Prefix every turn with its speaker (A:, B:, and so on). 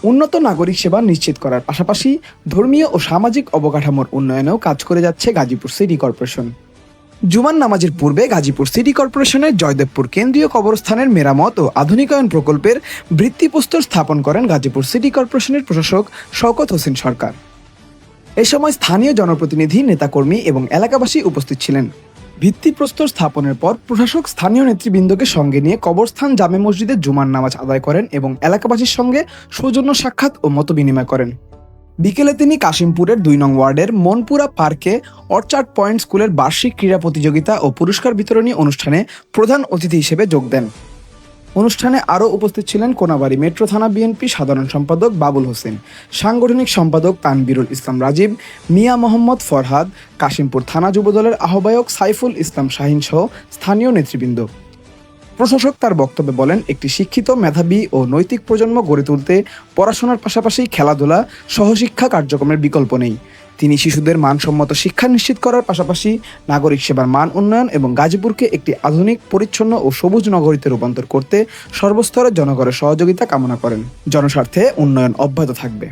A: উন্নত নাগরিক সেবা নিশ্চিত করার পাশাপাশি ধর্মীয় ও সামাজিক অবকাঠামোর উন্নয়নেও কাজ করে যাচ্ছে গাজীপুর সিটি কর্পোরেশন। জুমার নামাজের পূর্বে গাজীপুর সিটি কর্পোরেশনের জয়দেবপুর কেন্দ্রীয় কবরস্থানের মেরামত ও আধুনিকায়ন প্রকল্পের ভিত্তিপ্রস্তর স্থাপন করেন গাজীপুর সিটি কর্পোরেশনের প্রশাসক শওকত হোসেন সরকার। এ সময় স্থানীয় জনপ্রতিনিধি, নেতাকর্মী এবং এলাকাবাসী উপস্থিত ছিলেন। ভিত্তিপ্রস্তর স্থাপনের পর প্রশাসক স্থানীয় নেতৃবৃন্দকে সঙ্গে নিয়ে কবরস্থান জামে মসজিদে জুমার নামাজ আদায় করেন এবং এলাকাবাসীর সঙ্গে সৌজন্য সাক্ষাৎ ও মতবিনিময় করেন। বিকেলে তিনি কাশিমপুরের ২ নং ওয়ার্ডের মনপুরা পার্কে অর্চার্ড পয়েন্ট স্কুলের বার্ষিক ক্রীড়া প্রতিযোগিতা ও পুরস্কার বিতরণী অনুষ্ঠানে প্রধান অতিথি হিসেবে যোগ দেন। অনুষ্ঠানে আরও উপস্থিত ছিলেন কোনাবাড়ী মেট্রো থানা বিএনপি সাধারণ সম্পাদক বাবুল হোসেন, সাংগঠনিক সম্পাদক তানবিরুল ইসলাম রাজীব, মিয়া মোহাম্মদ ফরহাদ, কাশিমপুর থানা যুবদলের আহ্বায়ক সাইফুল ইসলাম শাহিন সহ স্থানীয় নেতৃবৃন্দ। প্রশাসক তার বক্তব্যে বলেন, একটি শিক্ষিত, মেধাবী ও নৈতিক প্রজন্ম গড়ে তুলতে পড়াশোনার পাশাপাশি খেলাধুলা, সহশিক্ষা কার্যক্রমের বিকল্প নেই। তিনি শিশুদের মানসম্মত শিক্ষা নিশ্চিত করার পাশাপাশি নাগরিক সেবার মান উন্নয়ন এবং গাজীপুরকে একটি আধুনিক, পরিচ্ছন্ন ও সবুজ নগরীতে রূপান্তর করতে সর্বস্তরের জনগণের সহযোগিতা কামনা করেন। জনস্বার্থে উন্নয়ন অব্যাহত থাকবে।